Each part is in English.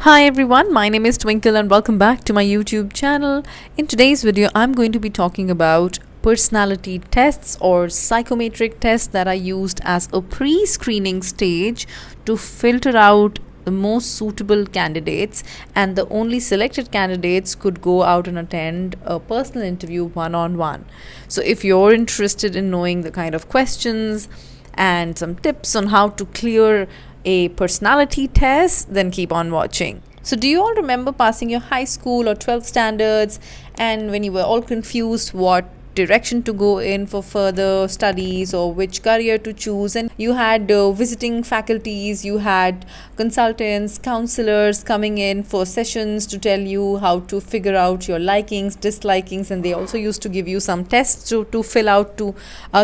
Hi everyone, my name is Twinkle and welcome back to my YouTube channel. In today's video, I'm going to be talking about personality tests or psychometric tests that are used as a pre-screening stage to filter out the most suitable candidates, and the only selected candidates could go out and attend a personal interview one-on-one. So if you're interested in knowing the kind of questions and some tips on how to clear a personality test, then keep on watching. So do you all remember passing your high school or 12th standards, and when you were all confused what direction to go in for further studies or which career to choose, and you had visiting faculties, you had consultants, counselors coming in for sessions to tell you how to figure out your likings, dislikings, and they also used to give you some tests to fill out to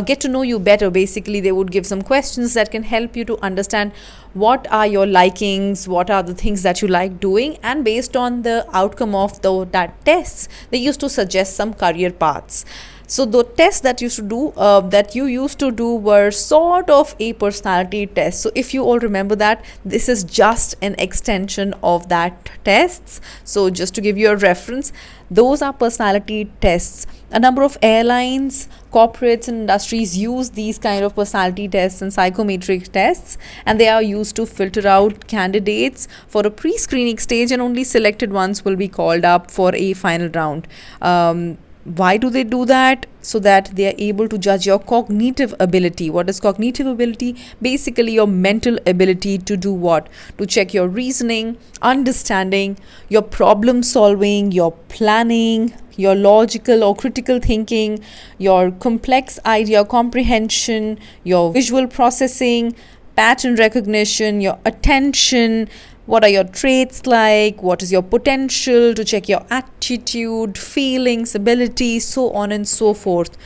get to know you better. Basically, they would give some questions that can help you to understand what are your likings, what are the things that you like doing, and based on the outcome of that tests, they used to suggest some career paths. So the tests that you used to do were sort of a personality test. So if you all remember that, this is just an extension of that tests. So just to give you a reference, those are personality tests. A number of airlines, corporates and industries use these kind of personality tests and psychometric tests, and they are used to filter out candidates for a pre-screening stage, and only selected ones will be called up for a final round. Why do they do that? So that they are able to judge your cognitive ability. What is cognitive ability? Basically your mental ability to do what? To check your reasoning, understanding, your problem solving, your planning, your logical or critical thinking, your complex idea comprehension, your visual processing, pattern recognition, your attention. What are your traits like? What is your potential? To check your attitude, feelings, abilities, so on and so forth.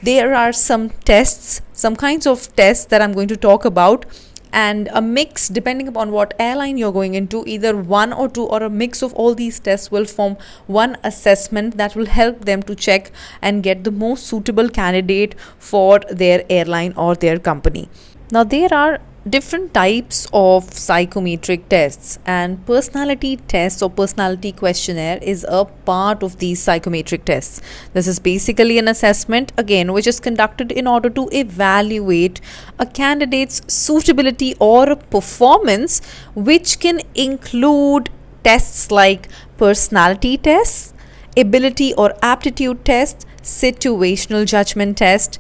There are some tests, some kinds of tests that I'm going to talk about, and a mix, depending upon what airline you're going into, either one or two or a mix of all these tests will form one assessment that will help them to check and get the most suitable candidate for their airline or their company. Now, there are different types of psychometric tests, and personality tests or personality questionnaire is a part of these psychometric tests. This is basically an assessment, again, which is conducted in order to evaluate a candidate's suitability or performance, which can include tests like personality tests, ability or aptitude test, situational judgment test,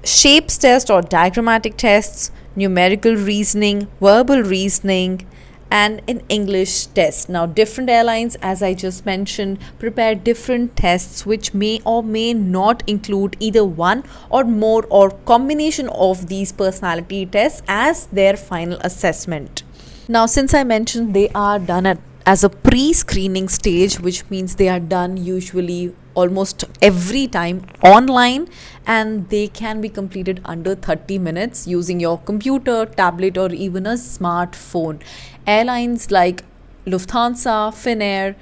shapes test or diagrammatic tests, numerical reasoning, verbal reasoning, and an English test. Now, different airlines, as I just mentioned, prepare different tests which may or may not include either one or more or combination of these personality tests as their final assessment. Now, since I mentioned they are done as a pre-screening stage, which means they are done usually almost every time online, and they can be completed under 30 minutes using your computer, tablet, or even a smartphone. Airlines like Lufthansa, Finnair,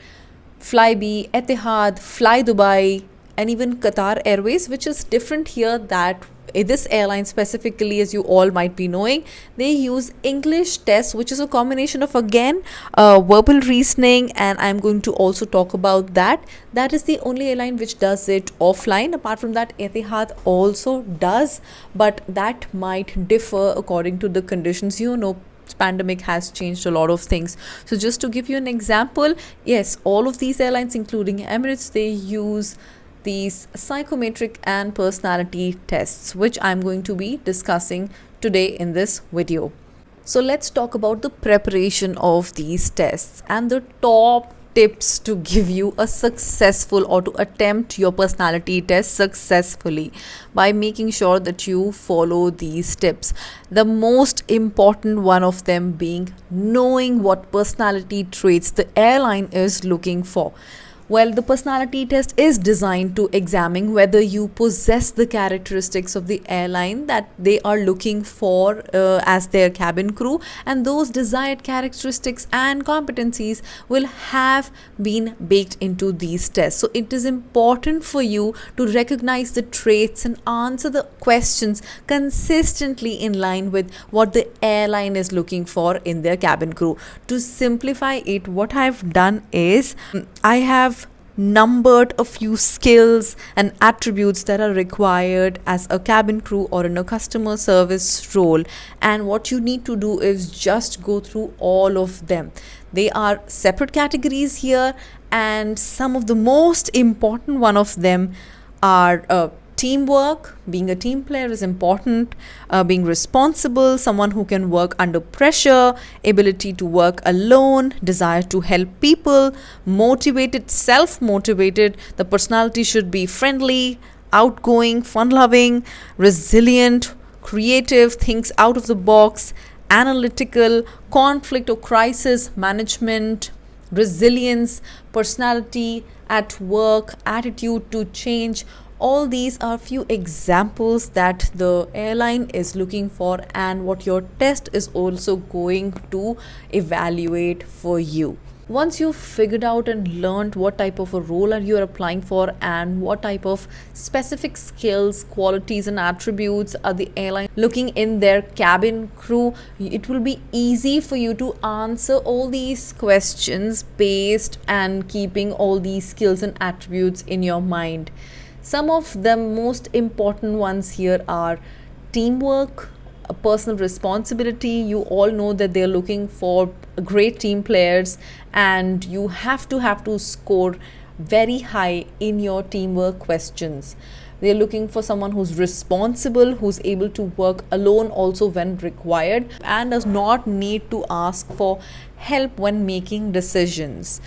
Flybe, Etihad, Fly Dubai, and even Qatar Airways, which is different here, that this airline specifically, as you all might be knowing, they use English tests, which is a combination of, again, verbal reasoning, and I'm going to also talk about that. That is the only airline which does it offline. Apart from that, Etihad also does, but that might differ according to the conditions. Pandemic has changed a lot of things. So just to give you an example, yes, all of these airlines, including Emirates, they use these psychometric and personality tests, which I'm going to be discussing today in this video. So let's talk about the preparation of these tests and the top tips to give you a successful or to attempt your personality test successfully by making sure that you follow these tips. The most important one of them being knowing what personality traits the airline is looking for. Well, the personality test is designed to examine whether you possess the characteristics of the airline that they are looking for as their cabin crew, and those desired characteristics and competencies will have been baked into these tests. So it is important for you to recognize the traits and answer the questions consistently in line with what the airline is looking for in their cabin crew. To simplify it, what I've done is I have numbered a few skills and attributes that are required as a cabin crew or in a customer service role, and what you need to do is just go through all of them. They are separate categories here, and some of the most important one of them are teamwork. Being a team player is important. Being responsible, someone who can work under pressure, ability to work alone, desire to help people, motivated, self-motivated. The personality should be friendly, outgoing, fun-loving, resilient, creative, thinks out of the box, analytical, conflict or crisis management, resilience, personality at work, attitude to change. All these are few examples that the airline is looking for and what your test is also going to evaluate for you. Once you've figured out and learned what type of a role are you applying for and what type of specific skills, qualities and attributes are the airline looking in their cabin crew, it will be easy for you to answer all these questions based and keeping all these skills and attributes in your mind. Some of the most important ones here are teamwork, a personal responsibility. You all know that they're looking for great team players, and you have to score very high in your teamwork questions. They're looking for someone who's responsible, who's able to work alone also when required, and does not need to ask for help when making decisions.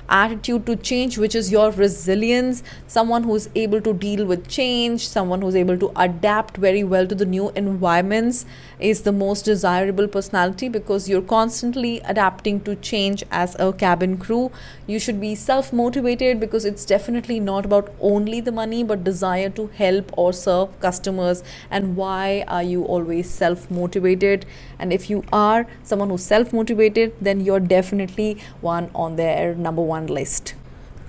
Attitude to change, which is your resilience, someone who's able to deal with change, someone who's able to adapt very well to the new environments, is the most desirable personality because you're constantly adapting to change as a cabin crew. You should be self-motivated because it's definitely not about only the money but desire to help or serve customers. And why are you always self-motivated? And if you are someone who's self-motivated, then you're definitely one on their number one list.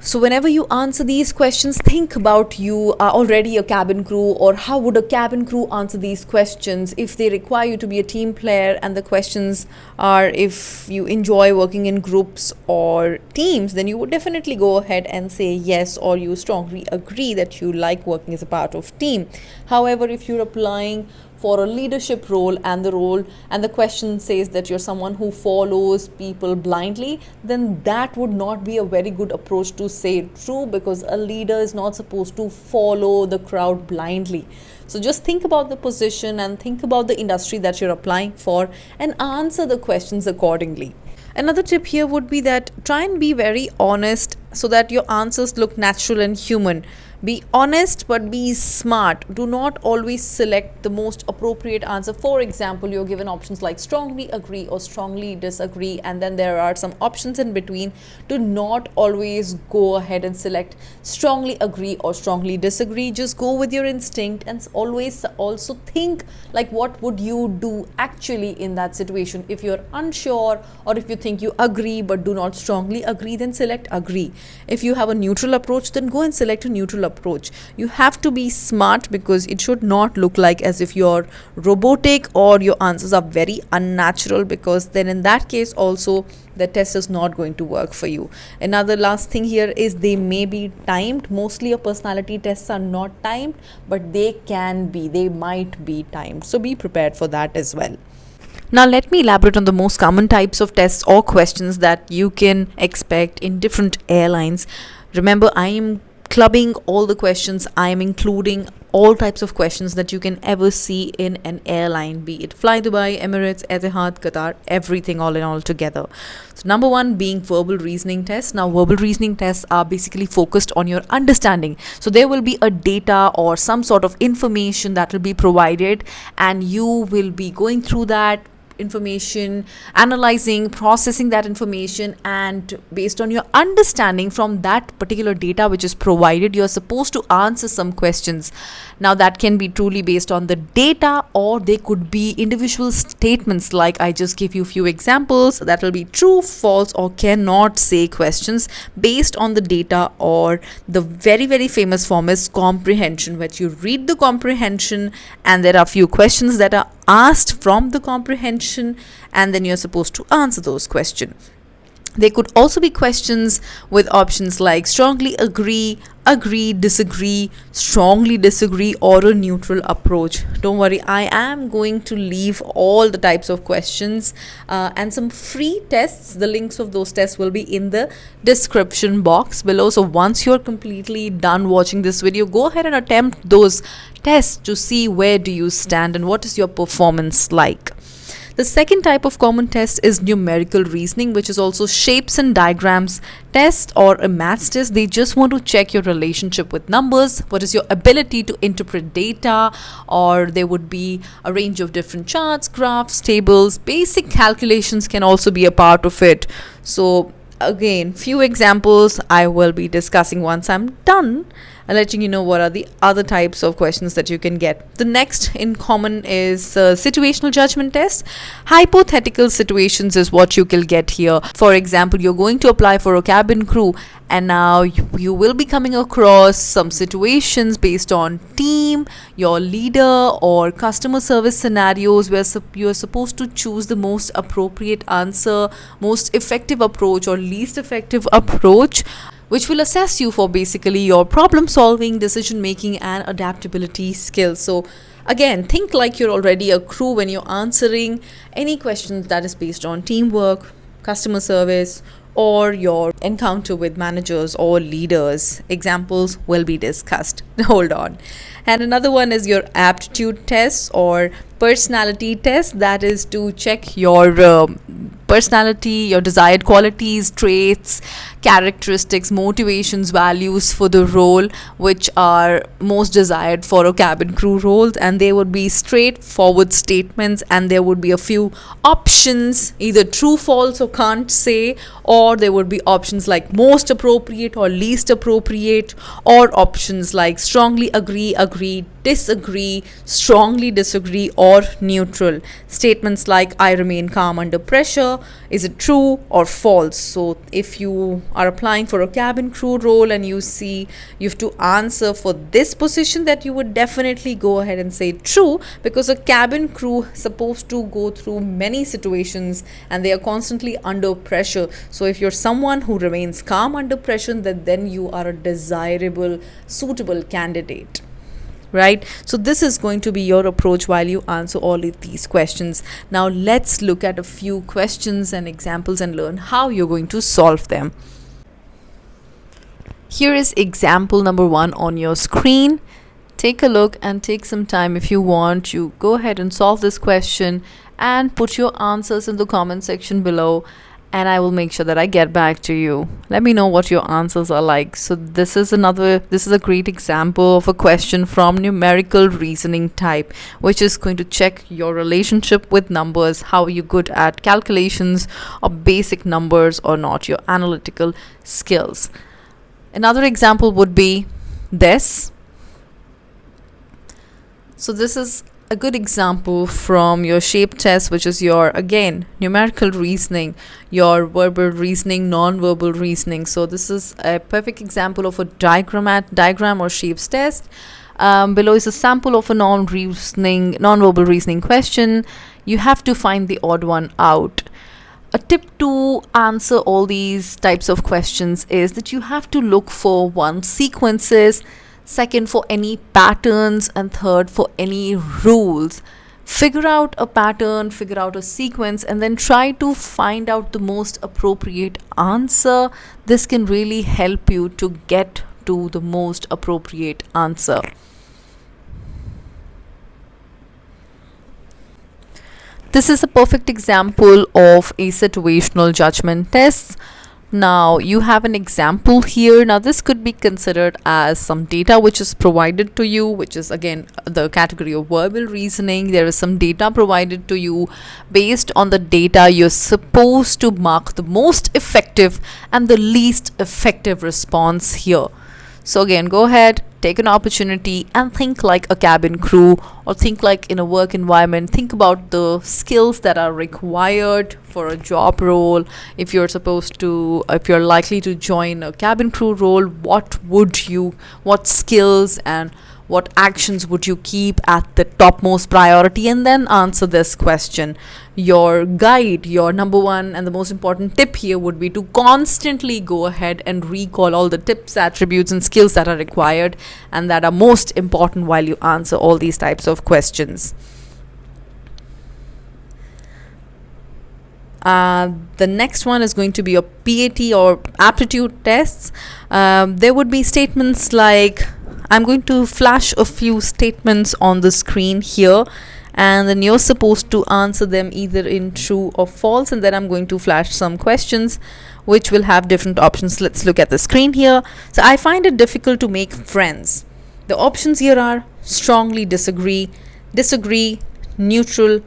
So whenever you answer these questions, think about you are already a cabin crew, or how would a cabin crew answer these questions if they require you to be a team player. And the questions are, if you enjoy working in groups or teams, then you would definitely go ahead and say yes, or you strongly agree that you like working as a part of team. However, if you're applying for a leadership role and the question says that you're someone who follows people blindly, then that would not be a very good approach to say true, because a leader is not supposed to follow the crowd blindly. So just think about the position and think about the industry that you're applying for and answer the questions accordingly. Another tip here would be that try and be very honest so that your answers look natural and human. Be honest but be smart. Do not always select the most appropriate answer. For example, you're given options like strongly agree or strongly disagree, and then there are some options in between. Do not always go ahead and select strongly agree or strongly disagree. Just go with your instinct and always also think like, what would you do actually in that situation? If you're unsure, or if you think you agree but do not strongly agree, then select agree. If you have a neutral approach, then go and select a neutral approach. You have to be smart because it should not look like as if you're robotic or your answers are very unnatural, because then in that case also the test is not going to work for you. Another last thing here is they may be timed. Mostly your personality tests are not timed, but they might be timed. So be prepared for that as well. Now let me elaborate on the most common types of tests or questions that you can expect in different airlines. Remember, I am clubbing all the questions. I am including all types of questions that you can ever see in an airline, be it Fly Dubai, Emirates, Etihad, Qatar, everything all in all together. So number one being verbal reasoning tests. Now verbal reasoning tests are basically focused on your understanding. So there will be a data or some sort of information that will be provided, and you will be going through that, information, analyzing, processing that information, and based on your understanding from that particular data which is provided, you're supposed to answer some questions. Now that can be truly based on the data, or they could be individual statements, like I just give you a few examples that will be true, false, or cannot say questions based on the data. Or the very, very famous form is comprehension, which you read the comprehension and there are few questions that are asked from the comprehension, and then you're supposed to answer those questions. There could also be questions with options like strongly agree, agree, disagree, strongly disagree, or a neutral approach. Don't worry, I am going to leave all the types of questions and some free tests. The links of those tests will be in the description box below. So once you're completely done watching this video, go ahead and attempt those tests to see where do you stand and what is your performance like. The second type of common test is numerical reasoning, which is also shapes and diagrams test or a maths test. They just want to check your relationship with numbers, what is your ability to interpret data, or there would be a range of different charts, graphs, tables. Basic calculations can also be a part of it. So again, few examples I will be discussing once I'm done and letting you know what are the other types of questions that you can get. The next in common is situational judgment test. Hypothetical situations is what you can get here. For example, you're going to apply for a cabin crew, and now you will be coming across some situations based on team, your leader, or customer service scenarios where you are supposed to choose the most appropriate answer, most effective approach, or least effective approach, which will assess you for basically your problem solving, decision making, and adaptability skills. So again, think like you're already a crew when you're answering any questions that is based on teamwork, customer service, or your encounter with managers or leaders. Examples will be discussed. Hold on. And another one is your aptitude test or personality test. That is to check your personality, your desired qualities, traits, characteristics, motivations, values for the role which are most desired for a cabin crew role. And there would be straightforward statements, and there would be a few options, either true, false, or can't say, or there would be options like most appropriate or least appropriate, or options like strongly agree, agree, disagree, strongly disagree, or neutral. Statements like I remain calm under pressure, is it true or false? So if you are applying for a cabin crew role and you see you have to answer for this position, that you would definitely go ahead and say true, because a cabin crew is supposed to go through many situations and they are constantly under pressure. So if you're someone who remains calm under pressure, then you are a desirable, suitable candidate. Right? So this is going to be your approach while you answer all of these questions. Now let's look at a few questions and examples and learn how you're going to solve them. Here is example number 1 on your screen. Take a look and take some time. If you want, you go ahead and solve this question and put your answers in the comment section below, and I will make sure that I get back to you. Let me know what your answers are like. So this is a great example of a question from numerical reasoning type, which is going to check your relationship with numbers. How are you good at calculations or basic numbers or not, your analytical skills. Another example would be this. So this is a good example from your shape test, which is your, again, numerical reasoning, your verbal reasoning, non-verbal reasoning. So this is a perfect example of a diagram or shapes test. Below is a sample of a non-verbal reasoning question. You have to find the odd one out. A tip to answer all these types of questions is that you have to look for one, sequences, second, for any patterns, and third, for any rules. Figure out a pattern, figure out a sequence, and then try to find out the most appropriate answer. This can really help you to get to the most appropriate answer. This is a perfect example of a situational judgment test. Now you have an example here. Now this could be considered as some data which is provided to you, which is again the category of verbal reasoning. There is some data provided to you. Based on the data, you're supposed to mark the most effective and the least effective response here. So again, go ahead, take an opportunity and think like a cabin crew, or think like in a work environment. Think about the skills that are required for a job role. If you're likely to join a cabin crew role, what skills and what actions would you keep at the topmost priority, and then answer this question. Your guide, your number one and the most important tip here would be to constantly go ahead and recall all the tips, attributes and skills that are required and that are most important while you answer all these types of questions. The next one is going to be a PAT or aptitude tests. There would be statements like, I'm going to flash a few statements on the screen here, and then you're supposed to answer them either in true or false, and then I'm going to flash some questions which will have different options. Let's look at the screen here. So I find it difficult to make friends. The options here are strongly disagree, disagree, neutral,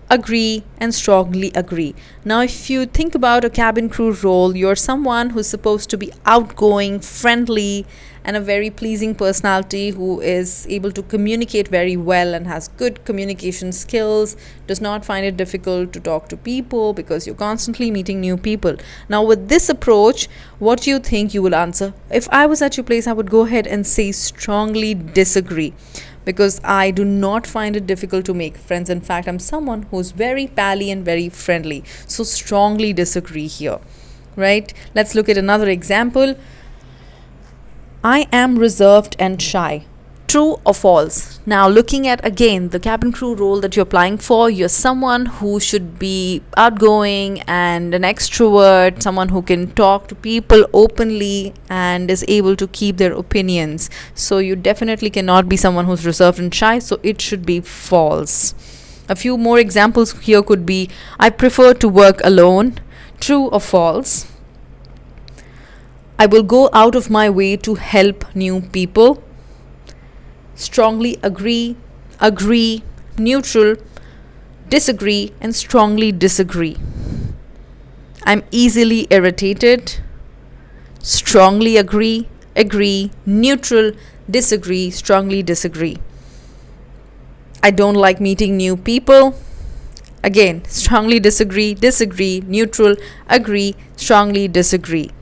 agree and strongly agree. Now if you think about a cabin crew role, you're someone who's supposed to be outgoing, friendly and a very pleasing personality, who is able to communicate very well and has good communication skills, does not find it difficult to talk to people because you're constantly meeting new people. Now with this approach, what do you think you will answer? If I was at your place, I would go ahead and say strongly disagree, because I do not find it difficult to make friends. In fact, I'm someone who's very pally and very friendly. So strongly disagree here, right? Let's look at another example. I am reserved and shy. True or false? Now looking at again the cabin crew role that you're applying for, you're someone who should be outgoing and an extrovert, someone who can talk to people openly and is able to keep their opinions. So you definitely cannot be someone who's reserved and shy, so it should be false. A few more examples here could be, I prefer to work alone. True or false? I will go out of my way to help new people. Strongly agree, agree, neutral, disagree and strongly disagree. I'm easily irritated. Strongly agree, agree, neutral, disagree, strongly disagree. I don't like meeting new people. Again, strongly disagree, disagree, neutral, agree, strongly disagree.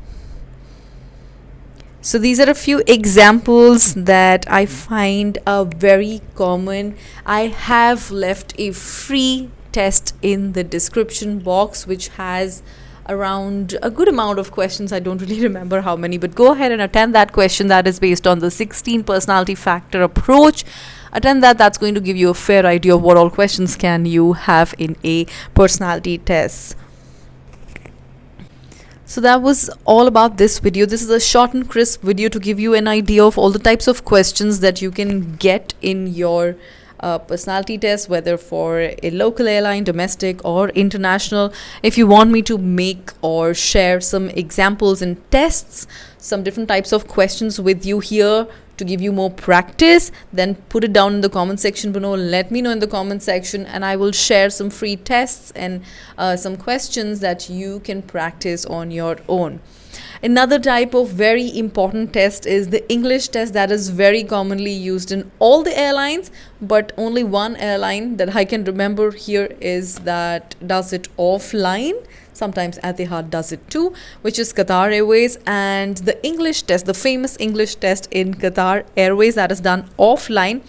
So these are a few examples that I find are very common. I have left a free test in the description box which has around a good amount of questions. I don't really remember how many, but go ahead and attend that question. That is based on the 16 personality factor approach. Attend that. That's going to give you a fair idea of what all questions can you have in a personality test. So that was all about this video. This is a short and crisp video to give you an idea of all the types of questions that you can get in your personality test, whether for a local airline, domestic or international. If you want me to make or share some examples and tests, some different types of questions with you here to give you more practice, then put it down in the comment section below. Let me know in the comment section and I will share some free tests and some questions that you can practice on your own. Another type of very important test is the English test, that is very commonly used in all the airlines, but only one airline that I can remember here is that does it offline. Sometimes Etihad does it too, which is Qatar Airways. And the English test, the famous English test in Qatar Airways, that is done offline.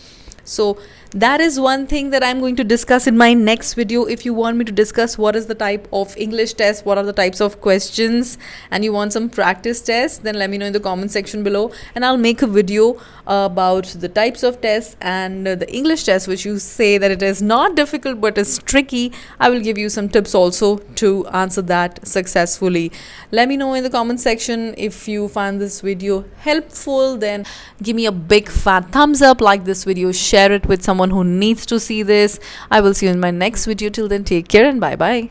So that is one thing that I'm going to discuss in my next video. If you want me to discuss what is the type of English test, what are the types of questions, and you want some practice tests, then let me know in the comment section below and I'll make a video about the types of tests and the English test, which you say that it is not difficult but is tricky. I will give you some tips also to answer that successfully. Let me know in the comment section if you find this video helpful. Then give me a big fat thumbs up, like this video, share it with someone who needs to see this. I will see you in my next video. Till then, take care and bye bye.